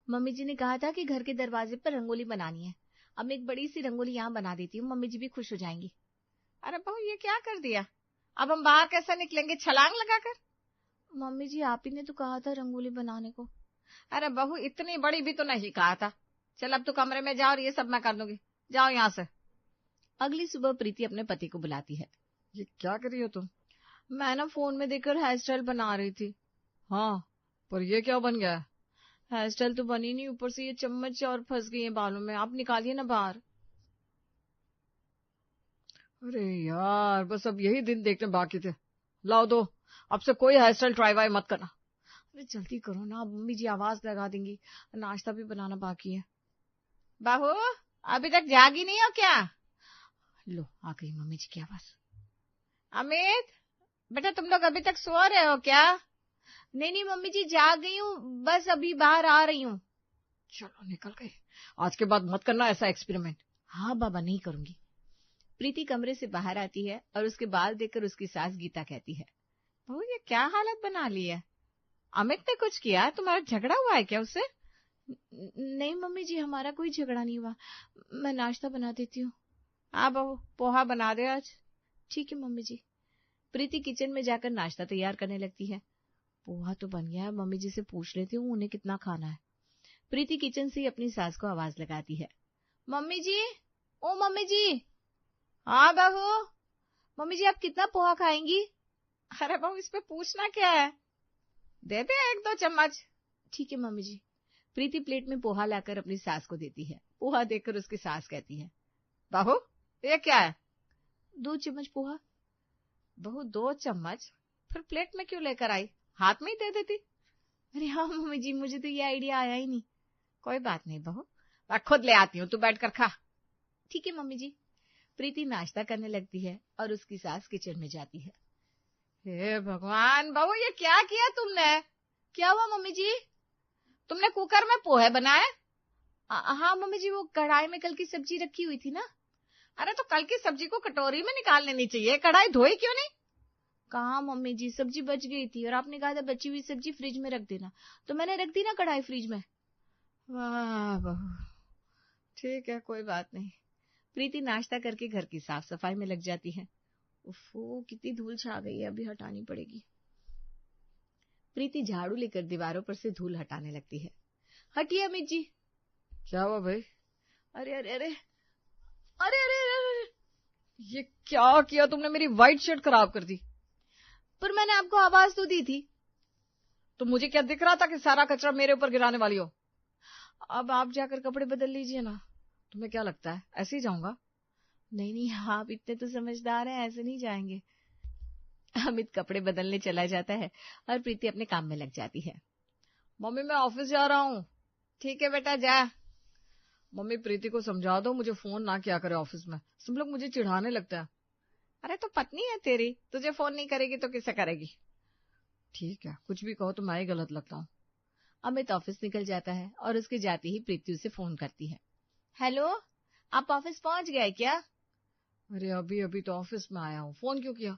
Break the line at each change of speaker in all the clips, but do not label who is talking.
Mummy जी ने कहा था कि घर के दरवाजे पर रंगोली बनानी है। अब मैं एक बड़ी सी रंगोली यहाँ बना देती हूँ, मम्मी जी भी खुश हो जाएंगी।
अरे बहू ये क्या कर दिया, अब हम बाहर कैसे निकलेंगे छलांग लगाकर?
मम्मी जी आप ही ने तो कहा था रंगोली बनाने को।
अरे बहू इतनी बड़ी भी तो नहीं कहा था। चल अब तू कमरे में जा और ये सब मैं कर दूंगी, जाओ यहाँ से।
अगली सुबह प्रीति अपने पति को बुलाती है।
ये क्या कर रही हो तुम?
मैं ना फोन में देखकर हेयर स्टाइल बना रही थी।
हाँ, पर ये क्या बन गया?
हेयर स्टाइल तो बनी नहीं, ऊपर से ये चम्मच और फंस गई है बालों में, आप निकालिए ना बाहर।
अरे यार, बस अब यही दिन देखने बाकी थे। लाओ दो, अब से कोई हेयर स्टाइल ट्राई वाई मत करना।
अरे जल्दी करो ना, मम्मी जी आवाज लगा देंगी, नाश्ता भी बनाना बाकी है।
बहू अभी तक जागी नहीं हो क्या?
लो आ गई मम्मी जी की आवाज।
अमित बेटा तुम लोग अभी तक सो रहे हो क्या?
नहीं नहीं मम्मी जी जाग गई हूँ, बस अभी बाहर आ रही हूँ।
चलो निकल गए, आज के बाद मत करना ऐसा एक्सपेरिमेंट।
हाँ बाबा नहीं करूंगी। प्रीति कमरे से बाहर आती है और उसके बाल देखकर उसकी सास गीता कहती है,
बहू ये क्या हालत बना ली है? अमित ने कुछ किया? तुम्हारा झगड़ा हुआ है क्या उससे?
नहीं मम्मी जी हमारा कोई झगड़ा नहीं हुआ, मैं नाश्ता बना देती हूँ।
हाँ बहू पोहा बना दे आज।
ठीक है मम्मी जी। प्रीति किचन में जाकर नाश्ता तैयार करने लगती है। पोहा तो बन गया है, मम्मी जी से पूछ लेती हूँ उन्हें कितना खाना है। प्रीति किचन से ही अपनी सास को आवाज लगाती है, मम्मी जी, ओ मम्मी जी।
हाँ बहू।
मम्मी जी आप कितना पोहा खाएंगी?
अरे बहू इस पे पूछना क्या है, दे दे 1-2 चम्मच।
ठीक है मम्मी जी। प्रीति प्लेट में पोहा लाकर अपनी सास को देती है। पोहा देखकर उसकी सास कहती है,
बहू ये क्या है?
2 चम्मच पोहा।
बहू 2 चम्मच? फिर प्लेट में क्यों लेकर आई, हाथ में ही दे देती।
अरे हाँ मम्मी जी मुझे तो ये आइडिया आया ही नहीं।
कोई बात नहीं बहू, मैं खुद ले आती हूँ, तू बैठ कर खा।
ठीक है मम्मी जी। प्रीति नाश्ता करने लगती है और उसकी सास किचन में जाती है।
हे भगवान बहू ये क्या किया तुमने?
क्या हुआ मम्मी जी?
तुमने कुकर में पोहे बनाए?
हाँ मम्मी जी, वो कढ़ाई में कल की सब्जी रखी हुई थी ना।
अरे तो कल की सब्जी को कटोरी में निकाल लेनी चाहिए, कढ़ाई धोई क्यों नहीं?
कहाँ मम्मी जी, सब्जी बच गई थी और आपने कहा था बची हुई सब्जी फ्रिज में रख देना, तो मैंने रख दी ना कढ़ाई फ्रिज में।
वाह बहू, ठीक है कोई बात नहीं।
प्रीति नाश्ता करके घर की साफ सफाई में लग जाती है। उफ़ो कितनी धूल छा गई है, अभी हटानी पड़ेगी। प्रीति झाड़ू लेकर दीवारों पर से धूल हटाने लगती है। हटिए अमित जी।
क्या हुआ भाई?
अरे अरे अरे अरे अरे अरे,
ये क्या किया तुमने, मेरी व्हाइट शर्ट खराब कर दी।
पर मैंने आपको आवाज तो दी थी।
तो मुझे क्या दिख रहा था कि सारा कचरा मेरे ऊपर गिराने वाली हो?
अब आप जाकर कपड़े बदल लीजिए ना।
तुम्हें क्या लगता है ऐसे ही जाऊंगा?
नहीं नहीं आप इतने तो समझदार हैं, ऐसे नहीं जाएंगे। अमित कपड़े बदलने चला जाता है और प्रीति अपने काम में लग जाती है।
मम्मी मैं ऑफिस जा रहा हूँ। ठीक है बेटा जा। मम्मी प्रीति को समझा दो मुझे फोन ना किया करे ऑफिस में, सब लोग मुझे चिढ़ाने लगता है। अरे तो पत्नी है तेरी, तुझे फोन नहीं करेगी तो किसे करेगी? ठीक है कुछ भी कहो तो मैं ही गलत लगता हूँ।
अमित ऑफिस निकल जाता है और उसके जाते ही प्रीति उसे फोन करती है। हेलो, आप ऑफिस पहुंच गए क्या?
अरे अभी अभी तो ऑफिस में आया हूँ, फोन क्यों किया?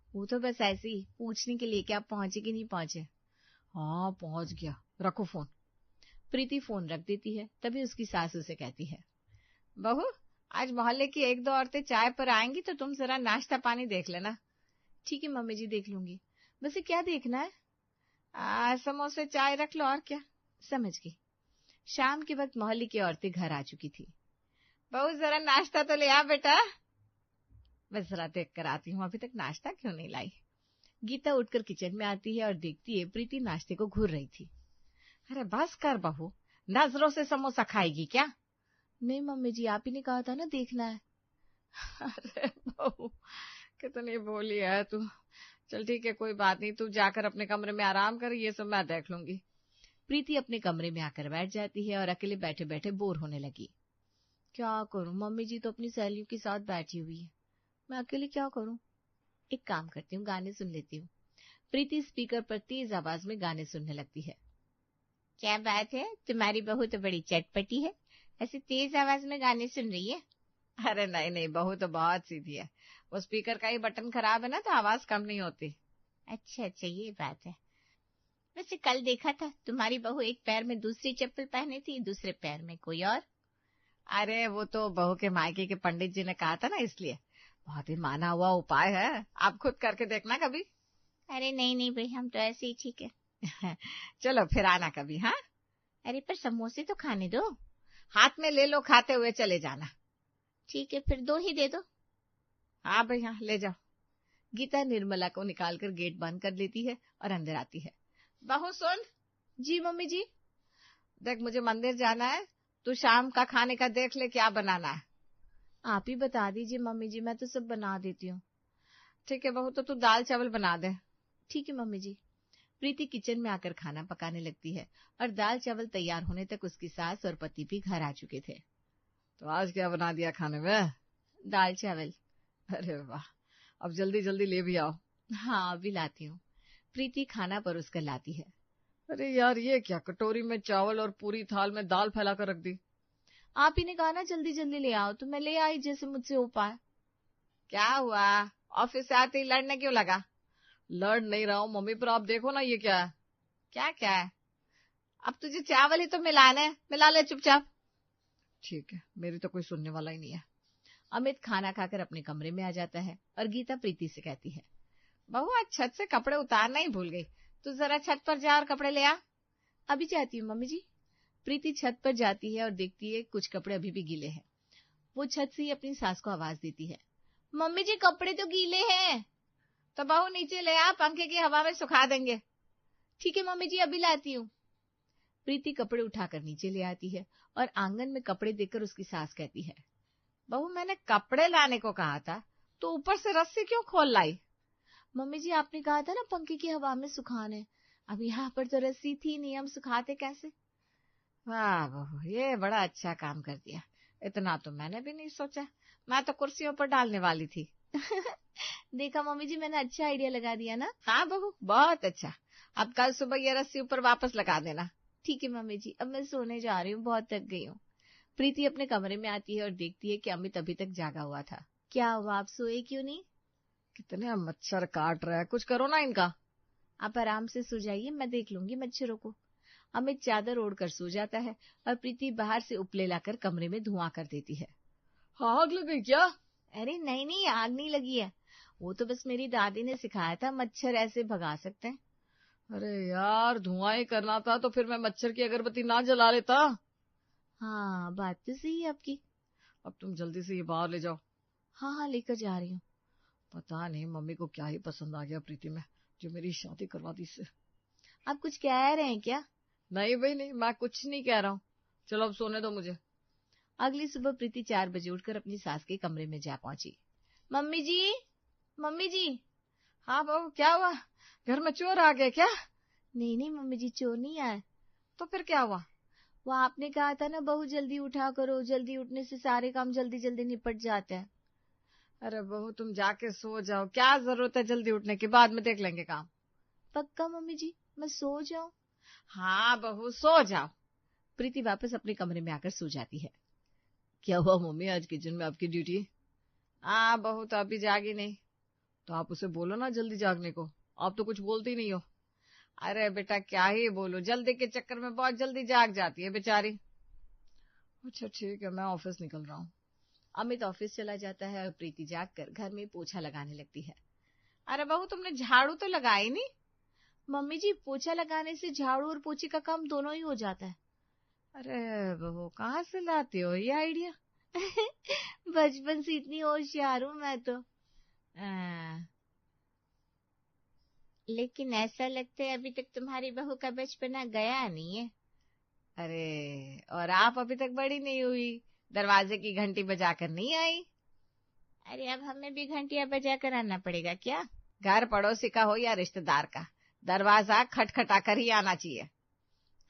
वो तो बस ऐसे ही पूछने के लिए कि आप पहुंचे कि नहीं पहुंचे।
हाँ पहुंच गया, रखो फोन।
प्रीति फोन रख देती है। तभी उसकी सास उसे कहती है,
बहू आज मोहल्ले की 1-2 औरतें चाय पर आएंगी तो तुम जरा नाश्ता पानी देख लेना।
ठीक है मम्मी जी देख लूंगी। वैसे क्या देखना है?
समोसे चाय रख लो और क्या।
समझ गई। शाम के वक्त मोहल्ले की औरतें घर आ चुकी थी।
बहू जरा नाश्ता तो ले आ बेटा। बस जरा देख कर आती हूँ, अभी तक नाश्ता क्यों नहीं लाई।
गीता उठकर किचन में आती है और देखती है प्रीति नाश्ते को घूर रही थी।
अरे बस कर बहू, नजरों से समोसा खाएगी क्या?
नहीं मम्मी जी आप ही ने कहा था ना देखना है।
अरे बहू कितनी भोली है तू। चल ठीक है कोई बात नहीं, तू जाकर अपने कमरे में आराम कर, ये सब मैं देख लूंगी।
प्रीति अपने कमरे में आकर बैठ जाती है और अकेले बैठे बैठे बोर होने लगी। क्या करूं, मम्मी जी तो अपनी सहेलियों के साथ बैठी हुई है, मैं अकेले क्या करूं? एक काम करती हूँ, गाने सुन लेती हूँ। प्रीति स्पीकर पर तेज आवाज में गाने सुनने लगती है।
क्या बात है, तुम्हारी बहू तो बड़ी चटपटी है, ऐसे तेज आवाज में गाने सुन रही है। अरे नहीं नहीं, बहू तो बहुत सीधी है, वो स्पीकर का ही बटन खराब है ना तो आवाज कम नहीं होती। अच्छा अच्छा ये बात है।
वैसे कल देखा था तुम्हारी बहू एक पैर में दूसरी चप्पल पहनी थी, दूसरे पैर में कोई और।
अरे वो तो बहू के मायके के पंडित जी ने कहा था ना, इसलिए। बहुत ही माना हुआ उपाय है, आप खुद करके देखना कभी।
अरे नहीं नहीं भाई, हम तो ऐसे ही ठीक है।
चलो फिर आना कभी। हाँ,
अरे पर समोसे तो खाने दो।
हाथ में ले लो, खाते हुए चले जाना।
ठीक है, फिर 2 ही दे दो।
हाँ भाई, हाँ ले जाओ।
गीता निर्मला को निकालकर गेट बंद कर लेती है और अंदर आती है।
बहू सुन।
जी मम्मी जी।
देख, मुझे मंदिर जाना है, तू शाम का खाने का देख ले क्या बनाना है।
आप ही बता दीजिए मम्मी जी, मैं तो सब बना देती हूँ।
ठीक है बहू, तो तू दाल चावल बना दे।
ठीक है मम्मी जी। प्रीति किचन में आकर खाना पकाने लगती है और दाल चावल तैयार होने तक उसकी सास और पति भी घर आ चुके थे।
तो आज क्या बना दिया खाने में?
दाल चावल।
अरे वाह, अब जल्दी जल्दी ले भी आओ।
हाँ अभी लाती हूँ। प्रीति खाना परोस कर लाती है।
अरे यार, ये क्या, कटोरी में चावल और पूरी थाल में दाल फैला कर रख दी।
आप ही ने कहा ना जल्दी जल्दी ले आओ, तो मैं ले आई जैसे मुझसे हो पाए।
क्या हुआ, ऑफिस से आते ही लड़ने क्यों लगा? लड़ नहीं रहा हूँ मम्मी, पर आप देखो ना ये क्या है। क्या क्या है? अब तुझे चावल ही तो मिलाना है, मिला ले चुपचाप। ठीक है, मेरी तो कोई सुनने वाला ही नहीं है।
अमित खाना खाकर अपने कमरे में आ जाता है और गीता प्रीति से कहती है,
बहू आज छत से कपड़े उतारना ही भूल गई, तू जरा छत पर जा और कपड़े ले आ।
अभी जाती हूँ मम्मी जी। प्रीति छत पर जाती है और देखती है कुछ कपड़े अभी भी गीले हैं। वो छत से ही अपनी सास को आवाज देती है, मम्मी जी कपड़े तो गीले हैं।
तो बहू नीचे ले आ, पंखे की हवा में सुखा देंगे।
ठीक है मम्मी जी, अभी लाती हूँ। प्रीति कपड़े उठाकर नीचे ले आती है और आंगन में कपड़े देखकर उसकी सास कहती है,
बहू मैंने कपड़े लाने को कहा था, तो ऊपर से रस्सी क्यों खोल लाई?
मम्मी जी आपने कहा था ना पंखे की हवा में सुखाने, अब यहाँ पर तो रस्सी थी नहीं, हम सुखाते कैसे।
वाह बहू, ये बड़ा अच्छा काम कर दिया, इतना तो मैंने भी नहीं सोचा, मैं तो कुर्सियों पर डालने वाली थी।
देखा मम्मी जी, मैंने अच्छा आइडिया लगा दिया ना।
हाँ बहू, बहुत अच्छा। अब कल सुबह ये रस्सी ऊपर वापस लगा देना।
ठीक है मम्मी जी, अब मैं सोने जा रही हूँ, बहुत थक गई हूँ। प्रीति अपने कमरे में आती है और देखती है कि अमित अभी तक जागा हुआ था। क्या हुआ, आप सोए क्यों नहीं?
कितने मच्छर काट रहा है, कुछ करो ना इनका।
आप आराम से सो जाइए, मैं देख लूंगी मच्छरों को। अमित चादर ओढ़कर सो जाता है और प्रीति बाहर से उपले लाकर कमरे में धुआं कर देती है।
आग लग गई क्या?
अरे नहीं नहीं, आग नहीं लगी है, वो तो बस मेरी दादी ने सिखाया था मच्छर ऐसे भगा सकते हैं।
अरे यार, धुआं ही करना था तो फिर मैं मच्छर की अगरबत्ती ना जला लेता।
हाँ बात तो सही है आपकी।
अब तुम जल्दी से ये बाहर ले जाओ।
हाँ हाँ लेकर जा रही हूँ।
पता नहीं मम्मी को क्या ही पसंद आ गया प्रीति में, जो मेरी शादी करवा दी इससे।
आप कुछ कह रहे हैं क्या?
नहीं भाई नहीं, मैं कुछ नहीं कह रहा हूँ, चलो अब सोने दो मुझे।
अगली सुबह प्रीति 4 बजे उठकर अपनी सास के कमरे में जा पहुंची। मम्मी जी, मम्मी जी।
हाँ बहू, क्या हुआ, घर में चोर आ गए क्या?
नहीं नहीं मम्मी जी, चोर नहीं आए।
तो फिर क्या हुआ?
वो आपने कहा था ना बहू जल्दी उठा करो, जल्दी उठने से सारे काम जल्दी जल्दी निपट जाते हैं।
अरे बहू तुम जाके सो जाओ, क्या जरूरत है जल्दी उठने की, बाद में देख लेंगे काम।
पक्का मम्मी जी, मैं सो जाऊं?
हाँ बहू सो जाओ।
प्रीति वापस अपने कमरे में आकर सो जाती है। क्या हुआ मम्मी, आज किचन में आपकी ड्यूटी?
हाँ बहू, तो अभी जागी नहीं। तो आप उसे बोलो ना जल्दी जागने को, आप तो कुछ बोलती ही नहीं हो। अरे बेटा क्या ही बोलूं, जल्दी के चक्कर में बहुत जल्दी जाग जाती है बेचारी। अच्छा ठीक है, मैं ऑफिस निकल रहा हूँ।
अमित ऑफिस चला जाता है और प्रीति जागकर घर में पोछा लगाने लगती है।
अरे बहू, तुमने झाड़ू तो लगाई नहीं?
मम्मी जी पोछा लगाने से झाड़ू और पोछे का काम दोनों ही हो जाता है।
अरे बहू, कहाँ से लाती हो ये आइडिया?
बचपन से इतनी होशियार हूँ मैं तो। लेकिन ऐसा लगता है अभी तक तुम्हारी बहू का बचपना गया नहीं है।
अरे, और आप अभी तक बड़ी नहीं हुई, दरवाजे की घंटी बजाकर नहीं आई।
अरे अब हमें भी घंटियां बजा कर आना पड़ेगा क्या?
घर पड़ोसी का हो या रिश्तेदार का, दरवाजा खटखटा कर ही आना चाहिए।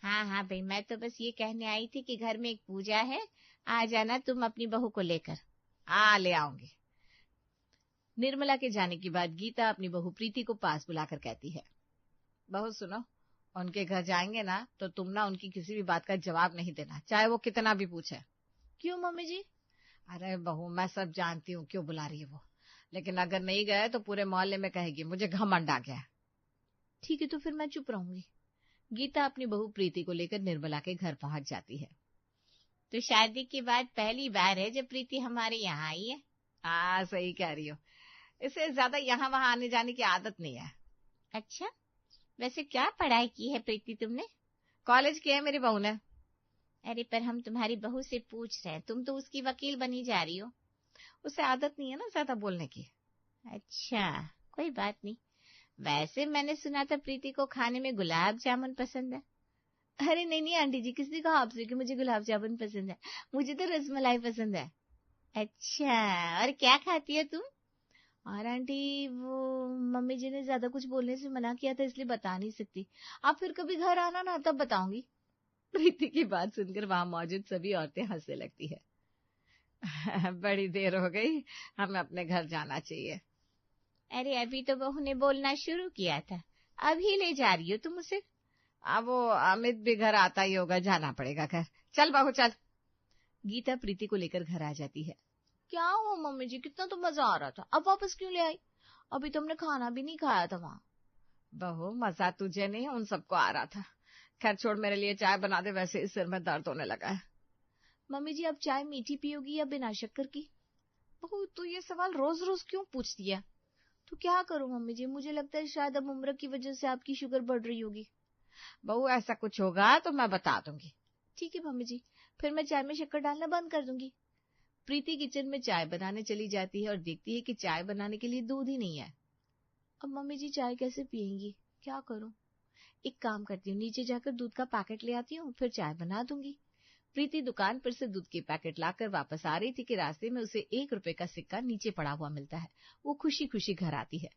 हाँ हाँ भाई, मैं तो बस ये कहने आई थी कि घर में एक पूजा है, आ जाना तुम अपनी बहू को लेकर।
हाँ ले आऊंगी।
निर्मला के जाने के बाद गीता अपनी बहू प्रीति को पास बुलाकर कहती है,
बहू सुनो, उनके घर जाएंगे ना तो तुम ना उनकी किसी भी बात का जवाब नहीं देना, चाहे वो कितना भी पूछे।
क्यों मम्मी जी?
अरे बहू, मैं सब जानती हूँ क्यों बुला रही है वो, लेकिन अगर नहीं गए तो पूरे मोहल्ले में कहेगी मुझे घमंड आ गया।
ठीक है, तो फिर मैं चुप रहूंगी। गीता अपनी बहू प्रीति को लेकर निर्मला के घर पहुंच जाती है। तो शादी के बाद पहली बार है जब प्रीति हमारे यहाँ आई है।
हाँ, सही कह रही हो। इसे ज्यादा यहाँ वहां आने जाने की आदत नहीं है।
अच्छा, वैसे क्या पढ़ाई की है प्रीति तुमने?
कॉलेज की है मेरी बहू ने।
अरे पर हम तुम्हारी बहू से पूछ रहे हैं, तुम तो उसकी वकील बनी जा रही हो।
उसे आदत नहीं है ना ज्यादा बोलने की।
अच्छा, कोई बात नहीं। वैसे मैंने सुना था प्रीति को खाने में गुलाब जामुन पसंद है। अरे नहीं नहीं आंटी जी, किसने कहा आपसे कि मुझे गुलाब जामुन पसंद है? मुझे तो रसमलाई पसंद है। अच्छा, और क्या खाती है तुम? और आंटी, वो मम्मी जी ने ज्यादा कुछ बोलने से मना किया था, इसलिए बता नहीं सकती। आप फिर कभी घर आना ना, तब बताऊंगी।
प्रीति की बात सुनकर वहां मौजूद सभी औरतें हंसने लगती है। बड़ी देर हो गई, हमें अपने घर जाना चाहिए।
अरे अभी तो बहू ने बोलना शुरू किया था, अभी ले जा रही हो तुम उसे?
अब वो अमित भी घर आता ही होगा, जाना पड़ेगा घर। चल बहू चल।
गीता प्रीति को लेकर घर आ जाती है। क्या हुआ मम्मी जी, कितना तो मजा आ रहा था, अब वापस क्यों ले आई? अभी तुमने खाना भी नहीं खाया था वहां।
बहू, मजा तुझे नहीं, उन सबको आ रहा था। खैर छोड़, मेरे लिए चाय बना दे, वैसे इस सिर में दर्द होने लगा है।
मम्मी जी, अब चाय मीठी पियोगी या बिना शक्कर की?
बहू, तू ये सवाल रोज रोज क्यों पूछती है?
तो क्या करूं मम्मी जी, मुझे लगता है शायद अब उम्र की वजह से आपकी शुगर बढ़ रही होगी।
बहू, ऐसा कुछ होगा तो मैं बता दूंगी।
ठीक है मम्मी जी, फिर मैं चाय में शक्कर डालना बंद कर दूंगी। प्रीति किचन में चाय बनाने चली जाती है और देखती है कि चाय बनाने के लिए दूध ही नहीं है। अब मम्मी जी चाय कैसे पियेंगी, क्या करूं? एक काम करती हूँ, नीचे जाकर दूध का पैकेट ले आती हूँ, फिर चाय बना दूंगी। प्रीति दुकान पर से दूध के पैकेट लाकर वापस आ रही थी कि रास्ते में उसे 1 रुपए का सिक्का नीचे पड़ा हुआ मिलता है। वो खुशी खुशी घर आती है।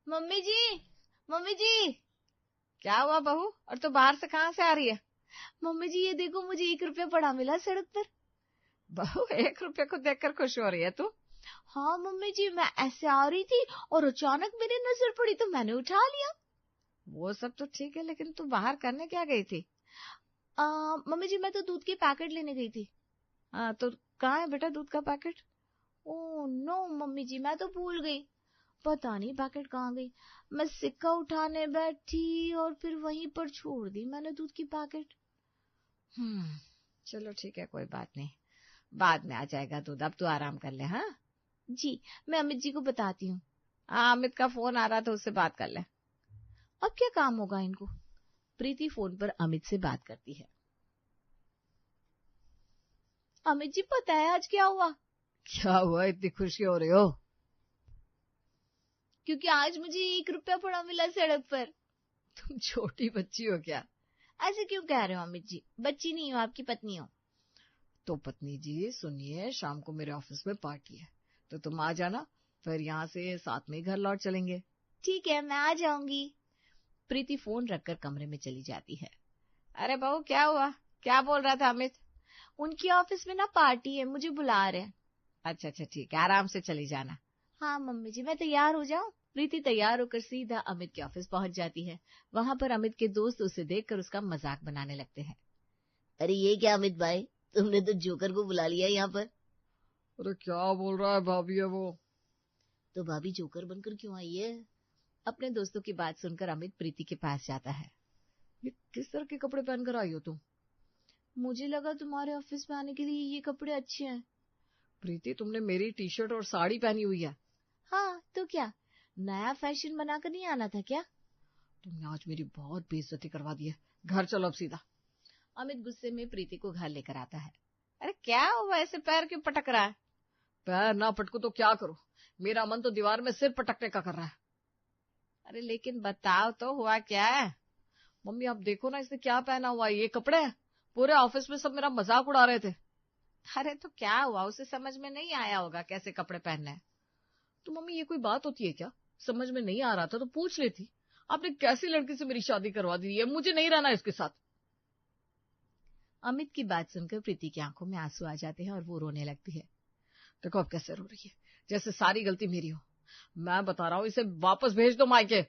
मम्मी जी, मम्मी जी।
क्या हुआ बहू, और तो बाहर से कहाँ से आ रही है?
मम्मी जी ये देखो, मुझे 1 रुपया पड़ा मिला सड़क पर।
बहू, 1 रुपये को देखकर खुश हो रही है तू?
हाँ मम्मी जी, मैं ऐसे आ रही थी और अचानक मेरी नजर पड़ी तो मैंने उठा लिया।
वो सब तो ठीक है, लेकिन तू बाहर करने क्या गई थी?
मम्मी जी, मैं तो दूध के पैकेट लेने गई थी।
तो कहाँ है बेटा दूध का पैकेट?
ओह नो मम्मी जी, मैं तो भूल गई। पता नहीं पैकेट कहाँ गई। मैं सिक्का उठाने बैठी और फिर वहीं पर छोड़ दी मैंने दूध की पैकेट।
चलो ठीक है, कोई बात नहीं, बाद में आ जाएगा दूध, अब तू आराम कर ले। हाँ
जी, मैं अमित जी को बताती हूँ।
अमित का फोन आ रहा था, उससे बात कर ले।
अब क्या काम होगा इनको? प्रीति फोन पर अमित से बात करती है। अमित जी, पता है आज क्या हुआ?
क्या हुआ, इतनी खुशी हो रही हो?
क्योंकि आज मुझे 1 रुपया पड़ा मिला सड़क पर।
तुम छोटी बच्ची हो क्या?
ऐसे क्यों कह रहे हो अमित जी? बच्ची नहीं हो, आपकी पत्नी हो।
तो पत्नी जी सुनिए, शाम को मेरे ऑफिस में पार्टी है, तो तुम आ जाना, फिर यहाँ से साथ में घर लौट चलेंगे।
ठीक है, मैं आ जाऊंगी। प्रीति फोन रखकर कमरे में चली जाती है।
अरे बहू, क्या हुआ, क्या बोल रहा था अमित?
उनकी ऑफिस में ना पार्टी है, मुझे बुला रहे हैं।
अच्छा ठीक है, आराम से चली जाना।
हाँ मम्मी जी, मैं तैयार हो जाऊं? प्रीति तैयार होकर सीधा अमित के ऑफिस पहुंच जाती है। वहां पर अमित के दोस्त उसे देखकर उसका मजाक बनाने लगते हैं।
अरे ये क्या अमित भाई, तुमने तो जोकर को बुला लिया यहाँ पर।
अरे क्या बोल रहा है, भाभी है वो।
तो भाभी जोकर बनकर क्यों आई है?
अपने दोस्तों की बात सुनकर अमित प्रीति के पास जाता है।
ये किस तरह के कपड़े पहनकर आई हो तुम?
मुझे लगा तुम्हारे ऑफिस में आने के लिए ये कपड़े अच्छे हैं।
प्रीति, तुमने मेरी टी शर्ट और साड़ी पहनी हुई है।
हाँ तो क्या, नया फैशन बनाकर नहीं आना था क्या?
तुमने आज मेरी बहुत बेइज्जती करवा दी है, घर चलो अब सीधा।
अमित गुस्से में प्रीति को घर लेकर आता है।
अरे क्या हुआ, ऐसे पैर क्यों पटक रहा है? पैर ना पटको तो क्या करो, मेरा मन तो दीवार में सिर पटकने का कर रहा है। अरे लेकिन बताओ तो हुआ क्या है? मम्मी आप देखो ना, इसने क्या पहना हुआ है, ये कपड़े हैं। पूरे ऑफिस में सब मेरा मजाक उड़ा रहे थे। अरे तो क्या हुआ, उसे समझ में नहीं आया होगा कैसे कपड़े पहनने हैं। तो मम्मी ये कोई बात होती है क्या? समझ में नहीं आ रहा था तो पूछ लेती। आपने कैसी लड़की से मेरी शादी करवा दी है, मुझे नहीं रहना इसके साथ।
अमित की बात सुनकर प्रीति की आंखों में आंसू आ जाते हैं और वो रोने लगती है।
देखो अब कैसे रो रही है, जैसे सारी गलती मेरी हो। मैं बता रहा हूँ, इसे वापस भेज दो मायके।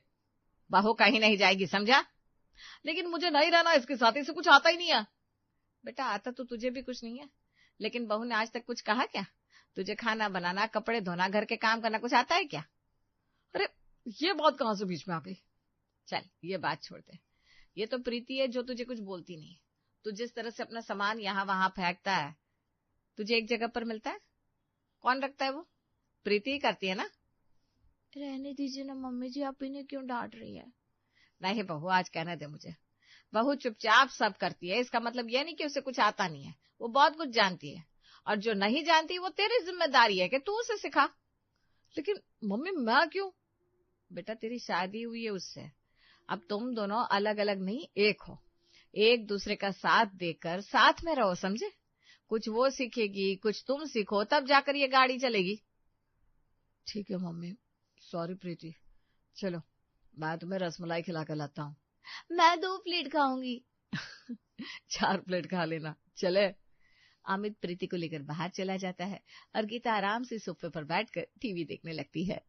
बहू कहीं नहीं जाएगी, समझा? लेकिन मुझे नहीं रहना इसके साथ, इसे कुछ आता ही नहीं है। बेटा आता तो तुझे भी कुछ नहीं है, लेकिन बहू ने आज तक कुछ कहा क्या? तुझे खाना बनाना, कपड़े धोना, घर के काम करना कुछ आता है क्या? अरे ये बात कहां से बीच में आ गई? चल ये बात छोड़ दे, ये तो प्रीति है जो तुझे कुछ बोलती नहीं। तू जिस तरह से अपना सामान यहाँ वहां फेंकता है, तुझे एक जगह पर मिलता है? कौन रखता है वो? प्रीति ही करती है ना।
रहने दीजिए ना मम्मी जी, आप इन्हें क्यों डांट रही है?
नहीं बहू, आज कहने दे मुझे। बहू चुपचाप सब करती है, इसका मतलब यह नहीं कि उसे कुछ आता नहीं है। वो बहुत कुछ जानती है, और जो नहीं जानती वो तेरी जिम्मेदारी है कि तू उसे सिखा। लेकिन मम्मी मैं क्यों? बेटा तेरी शादी हुई है उससे, अब तुम दोनों अलग अलग नहीं एक हो। एक दूसरे का साथ देकर साथ में रहो, समझे? कुछ वो सीखेगी, कुछ तुम सीखो, तब जाकर ये गाड़ी चलेगी। ठीक है मम्मी, सॉरी प्रीति। चलो मैं तुम्हें रसमलाई खिला कर लाता हूँ।
मैं 2 प्लेट खाऊंगी।
4 प्लेट खा लेना। चले।
अमित प्रीति को लेकर बाहर चला जाता है और गीता आराम से सोफे पर बैठकर टीवी देखने लगती है।